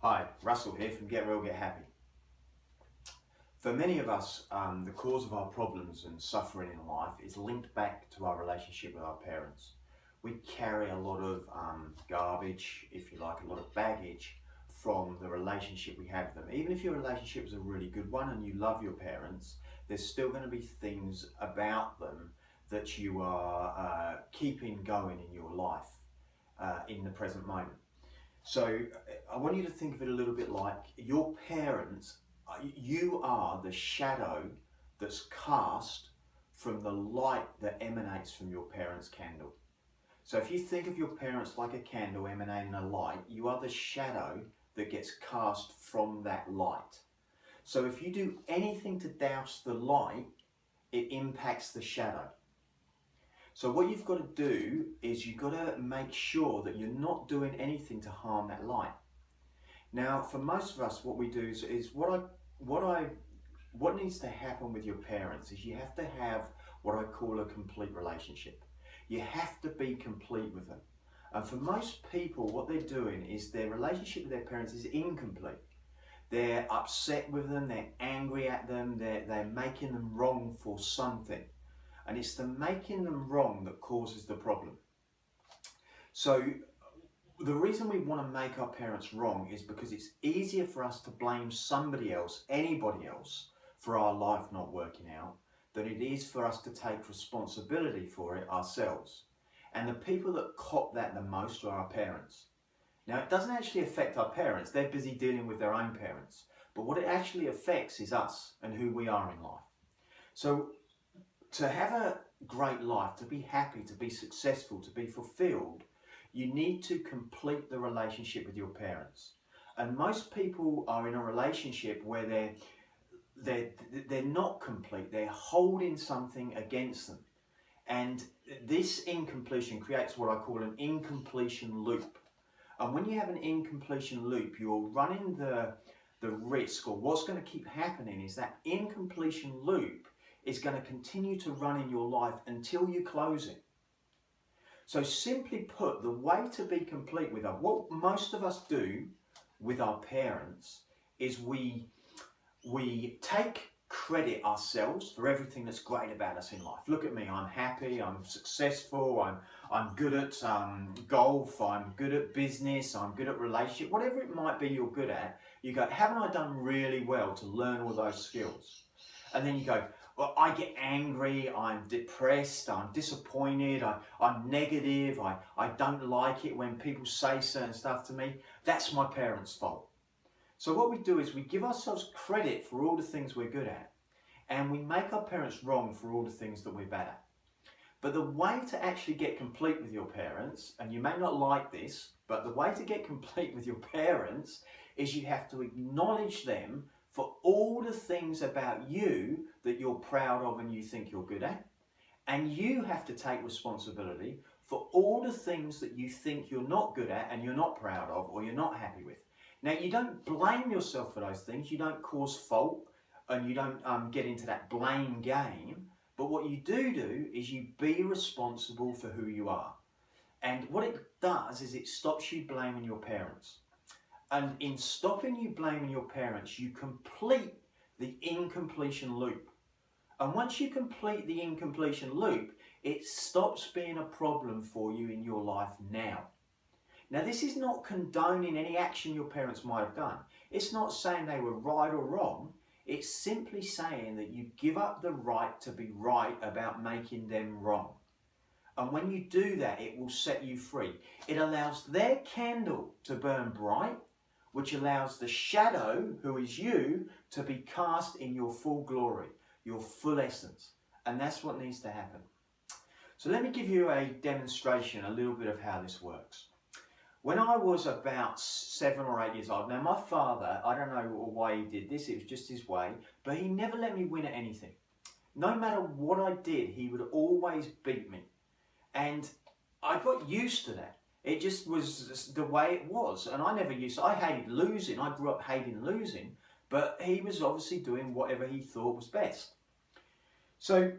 Hi, Russell here from Get Real, Get Happy. For many of us, the cause of our problems and suffering in life is linked back to our relationship with our parents. We carry a lot of garbage, if you like, a lot of baggage from the relationship we have with them. Even if your relationship is a really good one and you love your parents, there's still going to be things about them that you are keeping going in your life in the present moment. So I want you to think of it a little bit like your parents. You are the shadow that's cast from the light that emanates from your parents' candle. So if you think of your parents like a candle emanating a light, you are the shadow that gets cast from that light. So if you do anything to douse the light, it impacts the shadow. So what you've got to do is you've got to make sure that you're not doing anything to harm that light. Now, for most of us, what we do is what needs to happen with your parents is you have to have what I call a complete relationship. You have to be complete with them. And for most people, what they're doing is their relationship with their parents is incomplete. They're upset with them, they're angry at them, they're making them wrong for something. And it's the making them wrong that causes the problem. So the reason we want to make our parents wrong is because it's easier for us to blame somebody else, anybody else, for our life not working out than it is for us to take responsibility for it ourselves. And the people that cop that the most are our parents. Now, it doesn't actually affect our parents. They're busy dealing with their own parents. But what it actually affects is us and who we are in life. So to have a great life, to be happy, to be successful, to be fulfilled, you need to complete the relationship with your parents. And most people are in a relationship where they're not complete. They're holding something against them. And this incompletion creates what I call an incompletion loop. And when you have an incompletion loop, you're running the risk, or what's going to keep happening is that incompletion loop is going to continue to run in your life until you close it. So simply put, the way to be complete with us, what most of us do with our parents is we take credit ourselves for everything that's great about us in life. Look at me, I'm happy, I'm successful, I'm good at golf, I'm good at business, I'm good at relationship, whatever it might be you're good at, you go, haven't I done really well to learn all those skills? And then you go, well, I get angry, I'm depressed, I'm disappointed, I'm negative, I don't like it when people say certain stuff to me. That's my parents' fault. So what we do is we give ourselves credit for all the things we're good at, and we make our parents wrong for all the things that we're bad at. But the way to actually get complete with your parents, and you may not like this, but the way to get complete with your parents is you have to acknowledge them for all the things about you that you're proud of and you think you're good at. And you have to take responsibility for all the things that you think you're not good at and you're not proud of or you're not happy with. Now, you don't blame yourself for those things, you don't cause fault, and you don't get into that blame game. But what you do is you be responsible for who you are. And what it does is it stops you blaming your parents. And in stopping you blaming your parents, you complete the incompletion loop. And once you complete the incompletion loop, it stops being a problem for you in your life now. Now, this is not condoning any action your parents might have done. It's not saying they were right or wrong. It's simply saying that you give up the right to be right about making them wrong. And when you do that, it will set you free. It allows their candle to burn bright, which allows the shadow, who is you, to be cast in your full glory, your full essence. And that's what needs to happen. So let me give you a demonstration, a little bit of how this works. When I was about 7 or 8 years old, now my father, I don't know why he did this, it was just his way, but he never let me win at anything. No matter what I did, he would always beat me. And I got used to that. It just was the way it was. And I hated losing. I grew up hating losing. But he was obviously doing whatever he thought was best. So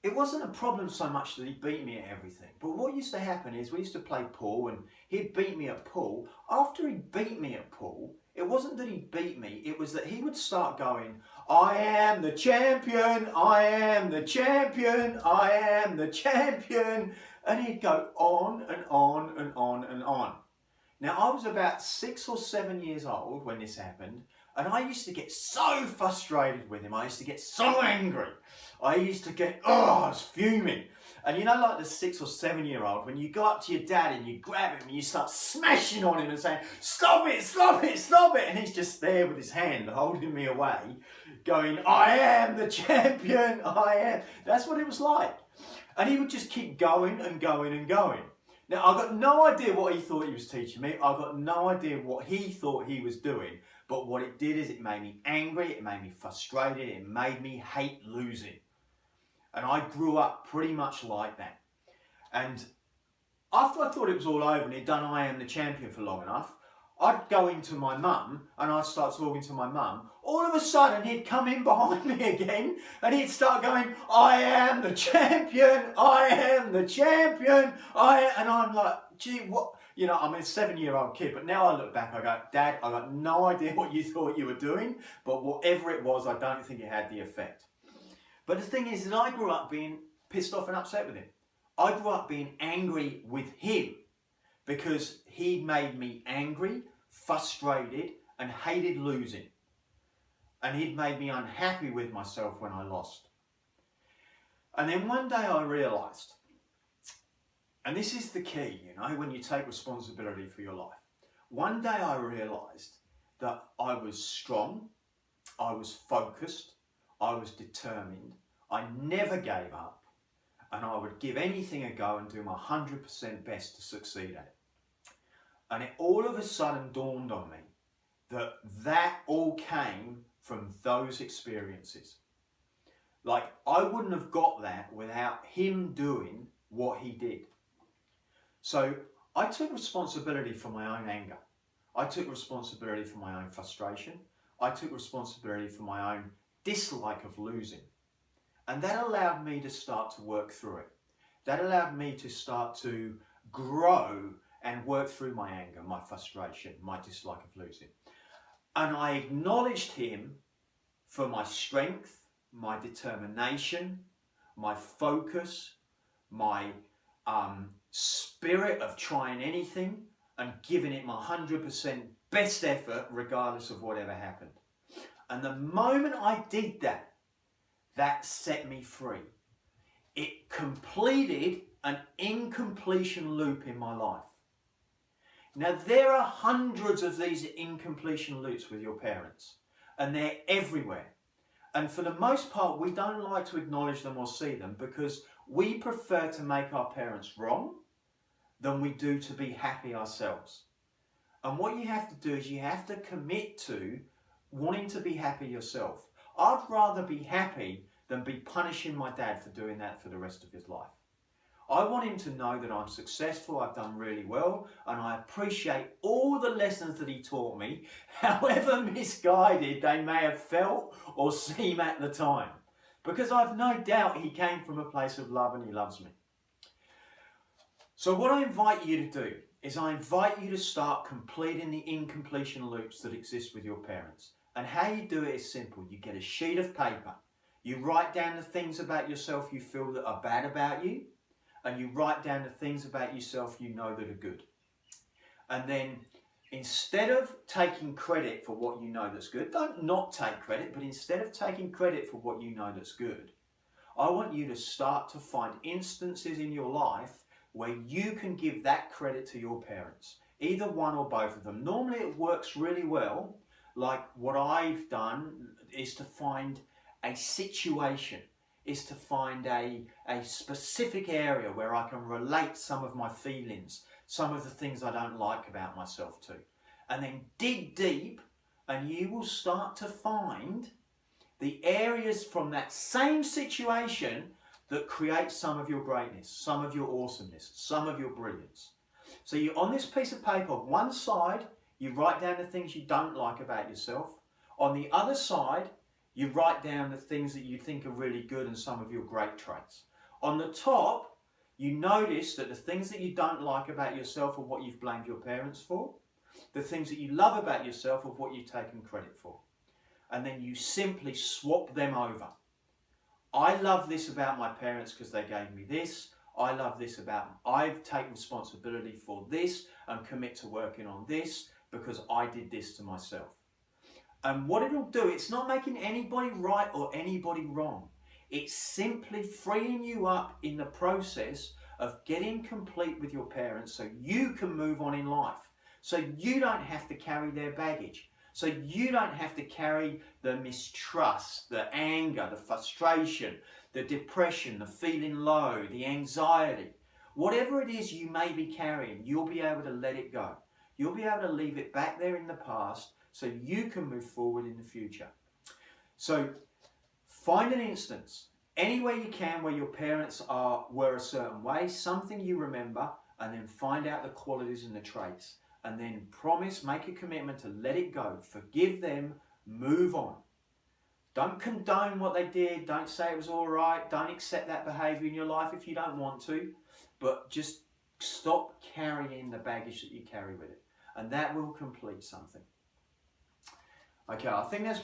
it wasn't a problem so much that he beat me at everything. But what used to happen is we used to play pool and he'd beat me at pool. After he beat me at pool, it wasn't that he beat me, it was that he would start going, I am the champion, I am the champion, I am the champion. And he'd go on and on and on and on. Now, I was about 6 or 7 years old when this happened, and I used to get so frustrated with him. I used to get so angry. I used to get, I was fuming. And you know, like the 6 or 7 year old, when you go up to your dad and you grab him and you start smashing on him and saying, stop it, stop it, stop it. And he's just there with his hand holding me away, going, I am the champion, I am. That's what it was like. And he would just keep going and going and going. Now, I've got no idea what he thought he was teaching me. I've got no idea what he thought he was doing. But what it did is it made me angry, it made me frustrated, it made me hate losing. And I grew up pretty much like that. And after I thought it was all over and he'd done I am the champion for long enough, I'd go into my mum and I'd start talking to my mum. All of a sudden he'd come in behind me again and he'd start going, I am the champion, I am the champion, and I'm like, gee, what? You know, I'm a 7-year-old kid, but now I look back, I go, Dad, I got no idea what you thought you were doing, but whatever it was, I don't think it had the effect. But the thing is that I grew up being pissed off and upset with him. I grew up being angry with him because he made me angry, frustrated, and hated losing. And he'd made me unhappy with myself when I lost. And then one day I realised, and this is the key, you know, when you take responsibility for your life. One day I realised that I was strong, I was focused, I was determined, I never gave up, and I would give anything a go and do my 100% best to succeed at it. And it all of a sudden dawned on me that that all came from those experiences. Like, I wouldn't have got that without him doing what he did. So I took responsibility for my own anger. I took responsibility for my own frustration. I took responsibility for my own dislike of losing. And that allowed me to start to work through it. That allowed me to start to grow and work through my anger, my frustration, my dislike of losing. And I acknowledged him for my strength, my determination, my focus, my spirit of trying anything and giving it my 100% best effort regardless of whatever happened. And the moment I did that, that set me free. It completed an incompletion loop in my life. Now, there are hundreds of these incompletion loops with your parents, and they're everywhere. And for the most part, we don't like to acknowledge them or see them because we prefer to make our parents wrong than we do to be happy ourselves. And what you have to do is you have to commit to wanting to be happy yourself. I'd rather be happy than be punishing my dad for doing that for the rest of his life. I want him to know that I'm successful, I've done really well, and I appreciate all the lessons that he taught me, however misguided they may have felt or seem at the time. Because I've no doubt he came from a place of love and he loves me. So what I invite you to do is I invite you to start completing the incompletion loops that exist with your parents. And how you do it is simple. You get a sheet of paper. You write down the things about yourself you feel that are bad about you. And you write down the things about yourself you know that are good. And then instead of taking credit for what you know that's good, don't not take credit, but instead of taking credit for what you know that's good, I want you to start to find instances in your life where you can give that credit to your parents, either one or both of them. Normally it works really well. Like what I've done is to find a situation, is to find a specific area where I can relate some of my feelings, some of the things I don't like about myself to. And then dig deep and you will start to find the areas from that same situation that create some of your greatness, some of your awesomeness, some of your brilliance. So you on this piece of paper, one side, you write down the things you don't like about yourself. On the other side, you write down the things that you think are really good and some of your great traits. On the top, you notice that the things that you don't like about yourself are what you've blamed your parents for. The things that you love about yourself are what you've taken credit for. And then you simply swap them over. I love this about my parents because they gave me this. I love this about them. I've taken responsibility for this and commit to working on this because I did this to myself. And what it'll do, it's not making anybody right or anybody wrong. It's simply freeing you up in the process of getting complete with your parents so you can move on in life. So you don't have to carry their baggage. So you don't have to carry the mistrust, the anger, the frustration, the depression, the feeling low, the anxiety. Whatever it is you may be carrying, you'll be able to let it go. You'll be able to leave it back there in the past so you can move forward in the future. So find an instance, anywhere you can where your parents were a certain way, something you remember, and then find out the qualities and the traits. And then promise, make a commitment to let it go. Forgive them, move on. Don't condone what they did. Don't say it was all right. Don't accept that behavior in your life if you don't want to. But just stop carrying the baggage that you carry with it. And that will complete something. Okay, I think that's,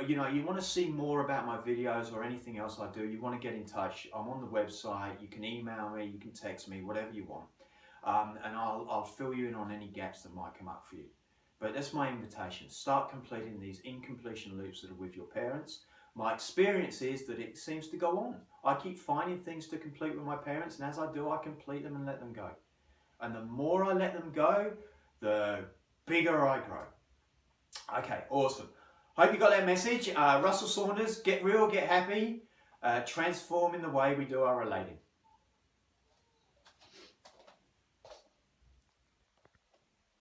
you want to see more about my videos or anything else I do, you want to get in touch. I'm on the website. You can email me, you can text me, whatever you want. And I'll fill you in on any gaps that might come up for you. But that's my invitation. Start completing these incompletion loops that are with your parents. My experience is that it seems to go on. I keep finding things to complete with my parents, and as I do, I complete them and let them go. And the more I let them go, the bigger I grow. Okay, awesome. Hope you got that message. Russell Saunders, get real, get happy, transform in the way we do our relating.